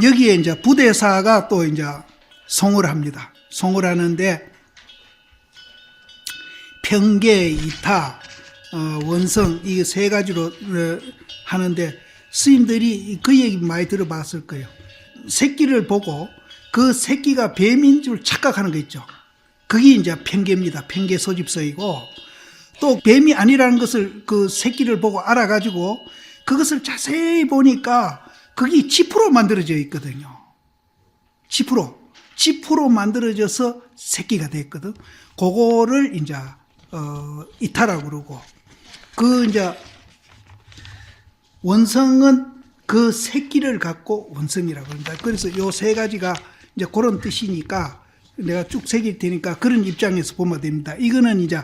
여기에 이제 부대사가 또 이제 송을 합니다. 송을 하는데 평계, 이타, 원성 이 세 가지로 하는데 스님들이 그 얘기 많이 들어봤을 거예요. 새끼를 보고 그 새끼가 뱀인 줄 착각하는 거 있죠. 그게 이제 평계입니다. 평계 소집서이고 또 뱀이 아니라는 것을 그 새끼를 보고 알아가지고 그것을 자세히 보니까 그게 지프로 만들어져 있거든요. 지프로 만들어져서 새끼가 됐거든. 그거를 이제 이타라고 그러고 그 이제 원성은 그 새끼를 갖고 원성이라고 합니다. 그래서 요 세 가지가 이제 그런 뜻이니까 내가 쭉 새길 테니까 그런 입장에서 보면 됩니다. 이거는 이제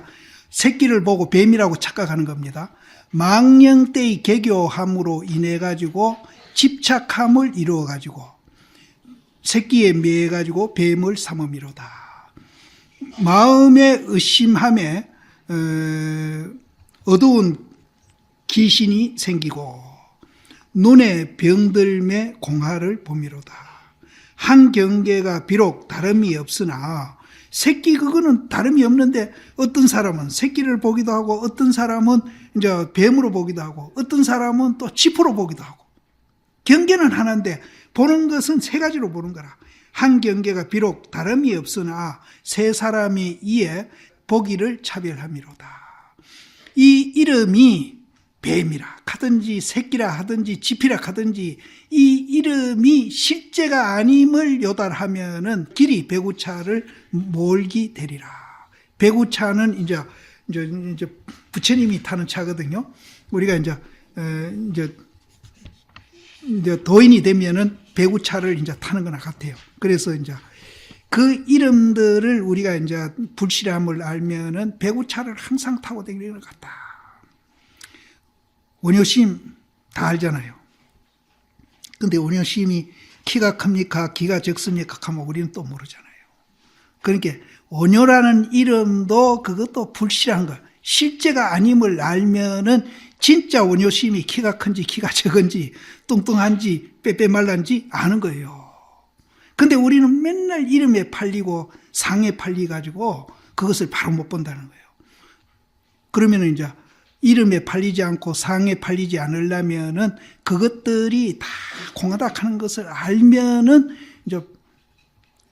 새끼를 보고 뱀이라고 착각하는 겁니다. 망령때의 개교함으로 인해 가지고 집착함을 이루어 가지고 새끼에 매해 가지고 뱀을 삼음이로다. 마음의 의심함에 어두운 기신이 생기고 눈에 병들매 공하를 봄이로다. 한 경계가 비록 다름이 없으나 새끼 그거는 다름이 없는데 어떤 사람은 새끼를 보기도 하고 어떤 사람은 이제 뱀으로 보기도 하고 어떤 사람은 또 지푸로 보기도 하고 경계는 하나인데 보는 것은 세 가지로 보는 거라. 한 경계가 비록 다름이 없으나 세 사람이 이에 보기를 차별함이로다. 이 이름이 뱀이라 하든지 새끼라 하든지 지피라 하든지 이 이름이 실제가 아님을 요달하면은 길이 배구차를 몰기 되리라. 배구차는 이제 부처님이 타는 차거든요. 우리가 이제 도인이 되면은 배구차를 이제 타는 거나 같아요. 그래서 이제 그 이름들을 우리가 이제 불실함을 알면은 배구차를 항상 타고 다니는 것 같다. 원효심 다 알잖아요. 근데 원효심이 키가 큽니까? 키가 적습니까? 하면 우리는 또 모르잖아요. 그러니까 원효라는 이름도 그것도 불실한 거. 실제가 아님을 알면은 진짜 원효심이 키가 큰지 키가 적은지 뚱뚱한지 빼빼말란지 아는 거예요. 근데 우리는 맨날 이름에 팔리고 상에 팔리가지고 그것을 바로 못 본다는 거예요. 그러면은 이제 이름에 팔리지 않고 상에 팔리지 않으려면은 그것들이 다 공하다 하는 것을 알면은 이제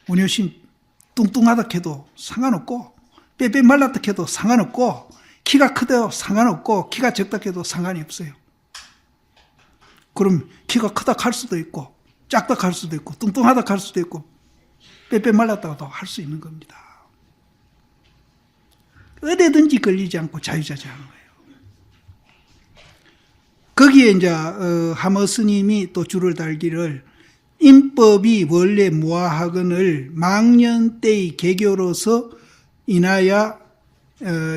원효심 뚱뚱하다 해도 상관없고 빼빼 말랐다 해도 상관없고 키가 크다 상관없고 키가 적다 해도 상관이 없어요. 그럼 키가 크다 할 수도 있고 작다 할 수도 있고 뚱뚱하다 할 수도 있고 빼빼 말랐다고도 할 수 있는 겁니다. 어디든지 걸리지 않고 자유자재하는 거예요. 거기에 이제 하머 스님이 또 줄을 달기를 인법이 원래 무아하거늘 망년 때의 개교로서 인하여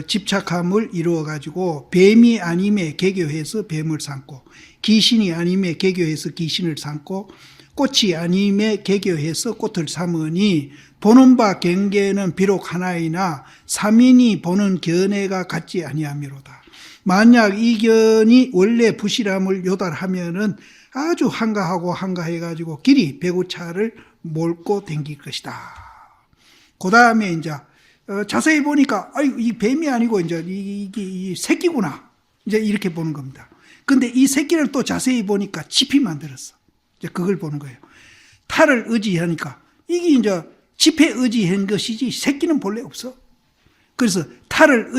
집착함을 이루어 가지고 뱀이 아님에 개교해서 뱀을 삼고 귀신이 아님에 개교해서 귀신을 삼고 꽃이 아님에 개교해서 꽃을 삼으니 보는 바 경계는 비록 하나이나 삼인이 보는 견해가 같지 아니하미로다. 만약 이 견이 원래 부실함을 요달하면은 아주 한가하고 한가해가지고 길이 배구차를 몰고 댕길 것이다. 그 다음에 이제 자세히 보니까 이 뱀이 아니고 이제 이게 새끼구나. 이제 이렇게 보는 겁니다. 근데 이 새끼를 또 자세히 보니까 지피 만들었어. 이제 그걸 보는 거예요. 탈을 의지하니까 이게 이제 지폐 의지한 것이지 새끼는 본래 없어. 그래서 탈을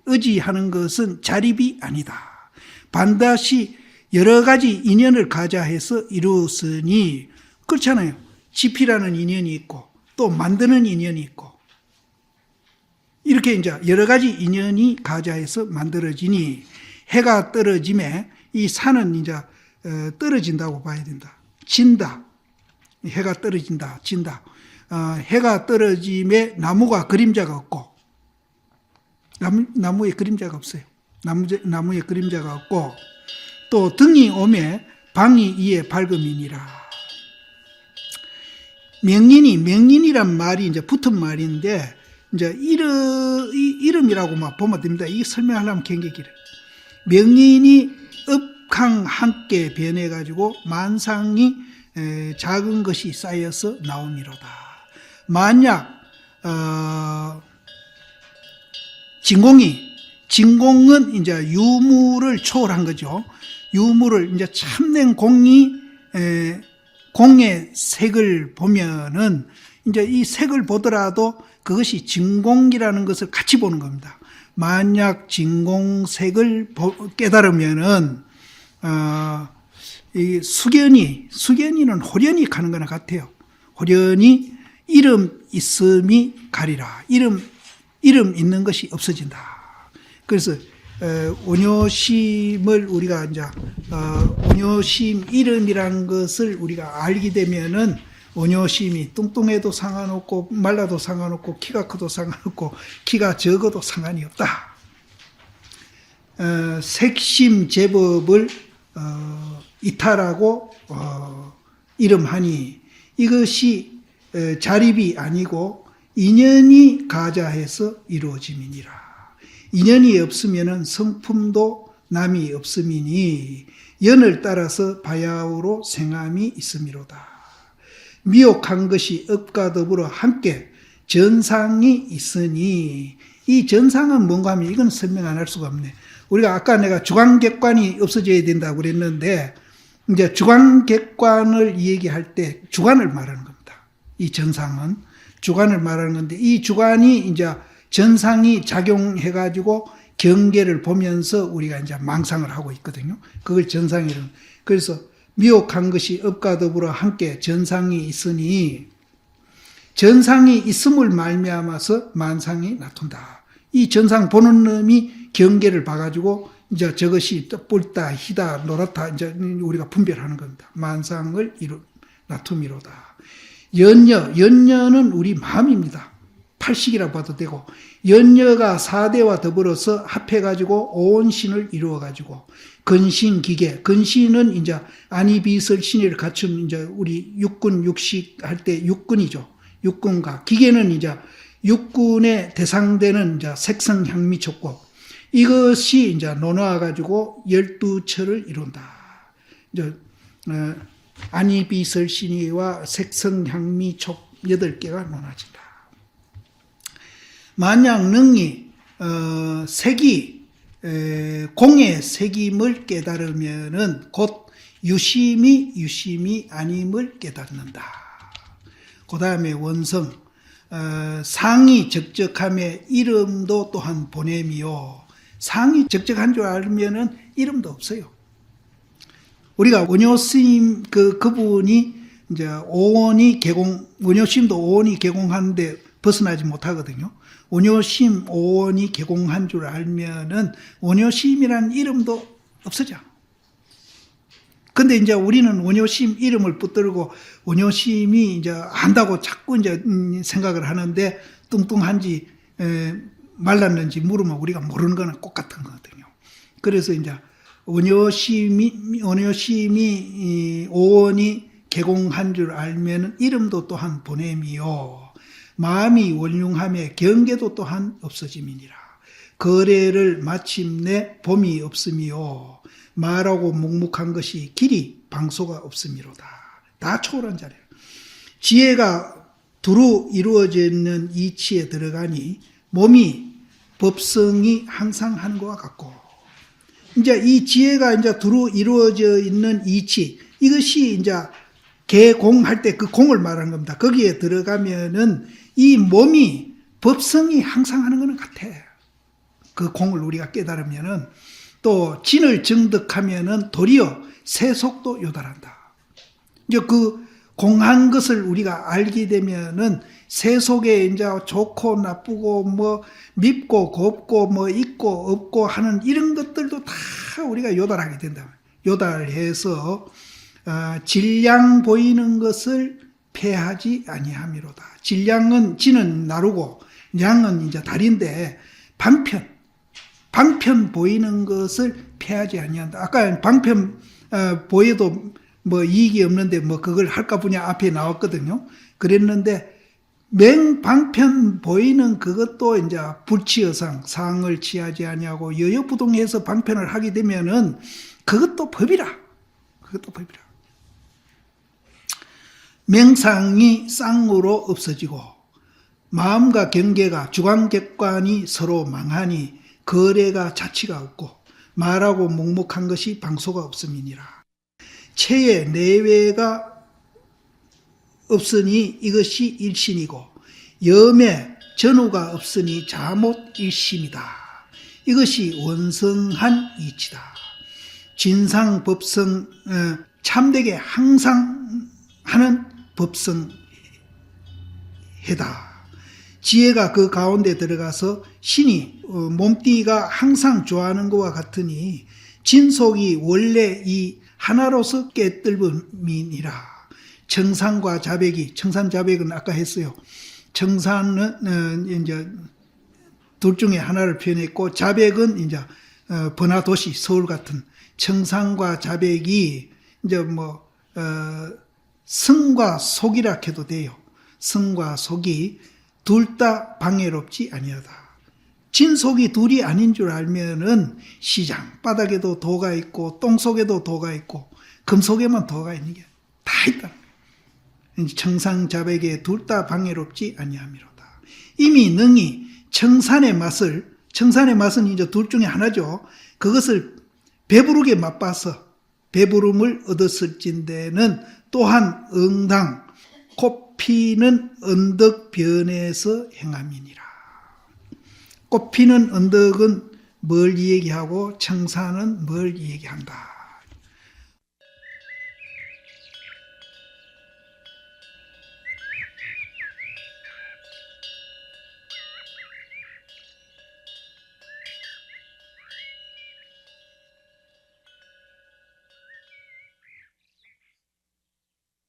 의지하는 것은 자립이 아니다. 반드시 여러 가지 인연을 가자 해서 이루었으니 그렇잖아요. 지피라는 인연이 있고 또 만드는 인연이 있고 이렇게 이제 여러 가지 인연이 가자 해서 만들어지니 해가 떨어짐에 이 산은 이제 떨어진다고 봐야 된다. 진다. 해가 떨어진다. 진다. 해가 떨어짐에 나무가 그림자가 없고 나무에 그림자가 없어요. 나무에 그림자가 없고 또 등이 오매 방이 이에 밝음이니라. 명인이란 말이 이제 붙은 말인데 이제 이름이라고 막 보면 됩니다. 이 설명하려면 굉장히 길어요. 명인이 업항 함께 변해가지고 만상이 작은 것이 쌓여서 나오미로다. 만약 진공은 이제 유물을 초월한 거죠. 유물을 이제 참된 공의 색을 보면은 이제 이 색을 보더라도 그것이 진공이라는 것을 같이 보는 겁니다. 만약 진공색을 깨달으면은 이 수견이는 호련히 가는 거나 같아요. 호련히 이름 있음이 가리라. 이름 있는 것이 없어진다. 그래서 온효심을 우리가 이제 온효심 이름이라는 것을 우리가 알게 되면은 온효심이 뚱뚱해도 상관없고 말라도 상관없고 키가 커도 상관없고 키가 적어도 상관이 없다. 색심 제법을 이탈하고 이름하니 이것이 자립이 아니고 인연이 가자해서 이루어짐이니라. 인연이 없으면은 성품도 남이 없음이니 연을 따라서 바야흐로 생함이 있음이로다. 미혹한 것이 업과 더불어 함께 전상이 있으니 이 전상은 뭔가 하면 이건 설명 안 할 수가 없네. 우리가 아까 내가 주관객관이 없어져야 된다고 그랬는데 이제 주관객관을 얘기할 때 주관을 말하는 겁니다. 이 전상은 주관을 말하는 건데 이 주관이 이제 전상이 작용해 가지고 경계를 보면서 우리가 이제 망상을 하고 있거든요. 그걸 전상이라는. 그래서 미혹한 것이 업과 더불어 함께 전상이 있으니 전상이 있음을 말미암아서 만상이 나툰다. 이 전상 보는 놈이 경계를 봐가지고 이제 저것이 뿔다, 희다, 노랗다 이제 우리가 분별하는 겁니다. 만상을 나툼이로다. 연녀는 우리 마음입니다. 팔식이라고 봐도 되고 연녀가 4대와 더불어서 합해가지고 온 신을 이루어가지고 근신, 기계, 근신은 이제 안이비설 신의를 갖춘 이제 우리 육군, 육식 할 때 육군이죠. 육군과 기계는 이제 육군의 대상되는 이제 색성, 향미, 촉고 이것이 이제 논화가지고 12처를 이룬다. 이제 안이비설 신의와 색성, 향미, 촉 8개가 논화진다. 만약 능히 색이 공의 색임을 깨달으면은 곧 유심이 아님을 깨닫는다. 그 다음에 원성 상이 적적함에 이름도 또한 보냄이요. 상이 적적한 줄 알면은 이름도 없어요. 우리가 원효스님 그분이 이제 원효심도 오온이 개공하는데 벗어나지 못하거든요. 원효심 오온이 개공한 줄 알면은 원효심이라는 이름도 없어져. 근데 이제 우리는 원효심 이름을 붙들고 원효심이 이제 안다고 자꾸 이제 생각을 하는데 뚱뚱한지 말랐는지 물으면 우리가 모르는 거는 똑같은 거거든요. 그래서 이제 원효심이 오온이 개공한 줄 알면은 이름도 또한 보냄이요. 마음이 원융함에 경계도 또한 없어짐이니라. 거래를 마침내 봄이 없음이요. 말하고 묵묵한 것이 길이 방소가 없음이로다. 다 초월한 자리야. 지혜가 두루 이루어져 있는 이치에 들어가니 몸이 법성이 항상 하는 것과 같고 이제 이 지혜가 이제 두루 이루어져 있는 이치 이것이 이제 개공할 때 그 공을 말하는 겁니다. 거기에 들어가면은 이 몸이 법성이 항상 하는 것은 같아. 그 공을 우리가 깨달으면은 또 진을 정득하면은 도리어 세속도 요달한다. 이제 그 공한 것을 우리가 알게 되면은 세속에 이제 좋고 나쁘고 뭐 밉고 곱고 뭐 있고 없고 하는 이런 것들도 다 우리가 요달하게 된다. 요달해서 질량 보이는 것을 패하지 아니함이로다. 질량은 진은 나루고 양은 이제 달인데 방편 보이는 것을 패하지 아니한다. 아까 방편 보여도 뭐 이익이 없는데 뭐 그걸 할까 보냐 앞에 나왔거든요. 그랬는데 맹방편 보이는 그것도 이제 불치여상 상을 취하지 아니하고 여여부동해서 방편을 하게 되면은 그것도 법이라. 명상이 쌍으로 없어지고 마음과 경계가 주관객관이 서로 망하니 거래가 자취가 없고 말하고 묵묵한 것이 방소가 없음이니라. 체의 내외가 없으니 이것이 일신이고 염에 전후가 없으니 자못 일심이다. 이것이 원성한 이치다. 진상법성 참되게 항상 하는 법성해다. 지혜가 그 가운데 들어가서 신이 몸띠가 항상 좋아하는 것과 같으니 진속이 원래 이 하나로서 깨뜰음이니라. 청산과 자백이, 청산자백은 아까 했어요. 청산은 이제 둘 중에 하나를 표현했고, 자백은 이제 번화도시 서울 같은 청산과 자백이 이제 성과 속이라 해도 돼요. 성과 속이 둘 다 방해롭지 아니하다. 진속이 둘이 아닌 줄 알면은 시장 바닥에도 도가 있고 똥 속에도 도가 있고 금 속에만 도가 있는 게 다 있다. 청산자백에 둘 다 방해롭지 아니함이로다. 이미 능히 청산의 맛은 이제 둘 중에 하나죠. 그것을 배부르게 맛봐서 배부름을 얻었을진대는 또한 응당 꽃피는 언덕변에서 행함이니라. 꽃피는 언덕은 뭘 이야기하고 청산은 뭘 이야기한다.